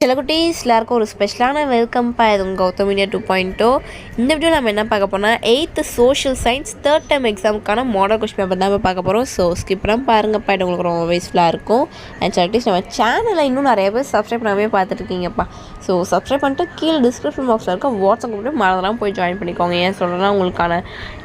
சில குட்டீஸ் எல்லாருக்கும் ஒரு ஸ்பெஷலான வெல்கம்ப்பா. இது உங்கள் கௌதம் இந்தியா 2.0. இந்த வீடியோ நம்ம என்ன பார்க்க போனால் 8th social science third time எக்ஸாமுக்கான மாடல் கொஸ்டின் பேப்பர் தான் பார்க்க போகிறோம். ஸோ ஸ்கிப் பண்ணாமல் பாருங்கப்பா, இது உங்களுக்கு ரொம்ப யூஸ்ஃபுல்லாக இருக்கும். அண்ட் சில குட்டீஸ் நம்ம சேனலை இன்னும் நிறைய பேர் சப்ஸ்கிரைப் பண்ணாமே பார்த்துட்ருக்கீங்கப்பா. ஸோ சப்ஸ்கிரைப் பண்ணிட்டு கீழே டிஸ்கிரிப்ஷன் பாக்ஸில் இருக்க வாட்ஸ்அப் குரூப் மறந்துலாம் போய் ஜாயின் பண்ணிக்கோங்க. ஏன் சொல்கிறேன்னா உங்களுக்கான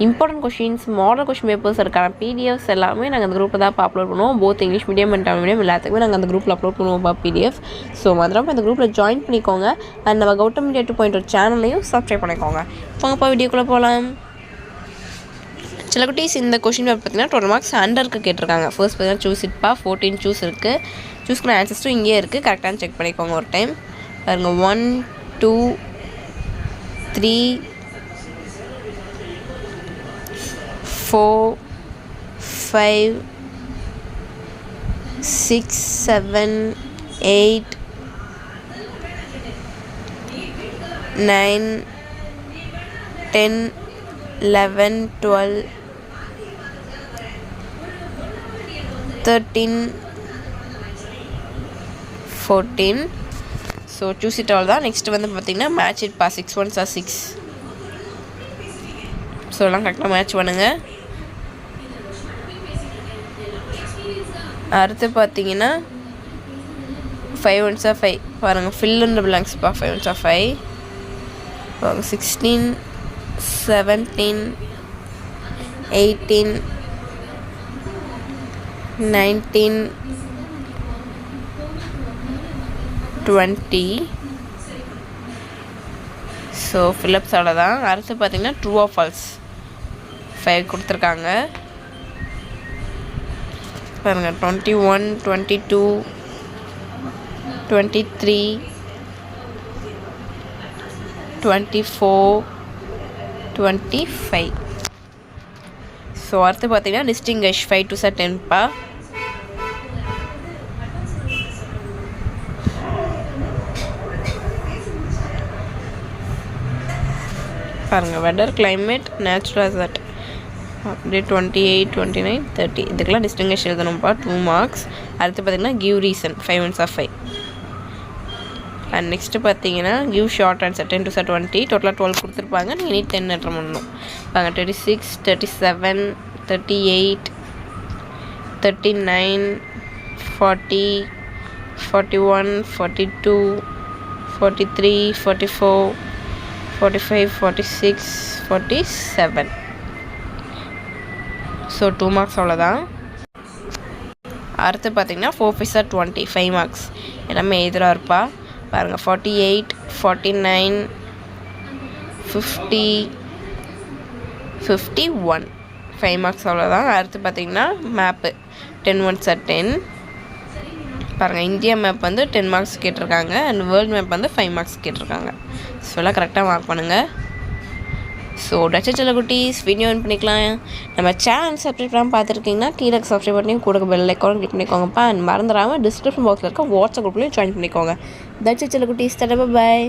important questions, model question papers இருக்கான பிடிஎஃப்ஸ் எல்லாமே நாங்கள் அந்த குரூப்பில் தான் அப்லோட் பண்ணுவோம். Both English medium and Tamil medium எல்லாத்துக்குமே நாங்கள் அந்த குரூப்பில் அப்லோட் பண்ணுவோம்ப்பா பிடிஎஃப். ஸோ மறந்துடாமல் அந்த குரூப்பில் ஜாயின் பண்ணிக்கோங்க. அண்ட் நம்ம கௌதம் இந்தியா 2.0 சேனல்லையும் சப்ஸ்கிரைப் பண்ணிக்கோங்க. போங்கப்பா வீடியோக்குள்ளே போகலாம். சில குட்டீஸ் இந்த கொஷின் பேப்பர் பார்த்தீங்கன்னா 12 மார்க்ஸ் அண்டருக்கு கேட்டிருக்காங்க. ஃபர்ஸ்ட் பார்த்தீங்கன்னா சூஸ் இட்ப்பா, 14 சூஸ் இருக்குது. சூஸ் பண்ண ஆன்சர்ஸும் இங்கேயே இருக்குது, கரெக்டாக செக் பண்ணிக்கோங்க ஒரு டைம். பாருங்க 1 2 3 4 5 6 7 8 9 10 11 12 13 14. ஸோ சூஸ் இட் ஆல் தான். நெக்ஸ்ட் வந்து பார்த்திங்கன்னா மேட்ச் இட் பா, 6 1s are 6. ஸோ எல்லாம் கரெக்டாக மேட்ச் பண்ணுங்கள். அடுத்து பார்த்தீங்கன்னா 5 1s are 5. பாருங்கள் ஃபில் இன் தி பிளாங்க்ஸ் பா. 5 1s are 5. 16 17 18 19 20. ஸோ ஃபில்லப்ஸோட தான். அடுத்து பார்த்தீங்கன்னா ட்ரூ ஆர் ஃபால்ஸ் 5 கொடுத்துருக்காங்க. பாருங்கள் 21 22 23 24 25. ஸோ அடுத்து பார்த்தீங்கன்னா டிஸ்டிங்கிஷ் 5 2s are 10 பா. பாருங்கள் வெதர், கிளைமேட், நேச்சுரல் ஹசார்ட் அப்படியே 28 29 30. இதுக்கெல்லாம் டிஸ்டிங்கிஷ் எழுதணும்ப்பா, 2 மார்க்ஸ். அடுத்து பார்த்தீங்கன்னா give reason 5 1s are 5. And next பார்த்தீங்கன்னா give short answer 10 2s are 20. டோட்டலாக 12 கொடுத்துருப்பாங்க. நீங்கள் நீ 10 அட்டம் பண்ணணும். பாருங்க 36 37 38 39 40 41 42 43 44 45 46 47. ஸோ 2 மார்க்ஸ் அவ்வளோதான். அடுத்து பார்த்தீங்கன்னா 4 5s are 20, 5 மார்க்ஸ். எல்லாமே எதிராக இருப்பா. பாருங்கள் 48 49 50 51. 5 மார்க்ஸ் அவ்வளோதான். அடுத்து பார்த்தீங்கன்னா மேப்பு 10 1s are 10. பாருங்கள் இந்தியா மேப் வந்து 10 மார்க்ஸ் கேட்டிருக்காங்க. அண்ட் வேர்ல்டு மேப் வந்து 5 மார்க்ஸ் கேட்டிருக்காங்க. ஸோ எல்லாம் கரெக்டாக மார்க் பண்ணுங்கள். ஸோ டச்ச சில குட்டீஸ் வீடியோ ஆன் பண்ணிக்கலாம். நம்ம சேனல் சப்ஸ்கிரைப் பண்ணாமல் பார்த்துருக்கீங்கன்னா கீழே சப்ஸ்கிரைப் பண்ணி கூட பெல் ஐக்கான் கிளிக் பண்ணிக்கோங்கப்பா. அண்ட் மறந்துடாமல் டிஸ்கிரிப்ஷன் பாக்ஸில் இருக்க வாட்ஸ்அப் குரூப்லேயும் ஜாயின் பண்ணிக்கோங்க. டச்ச சில குட்டீஸ், தடவை பாய்.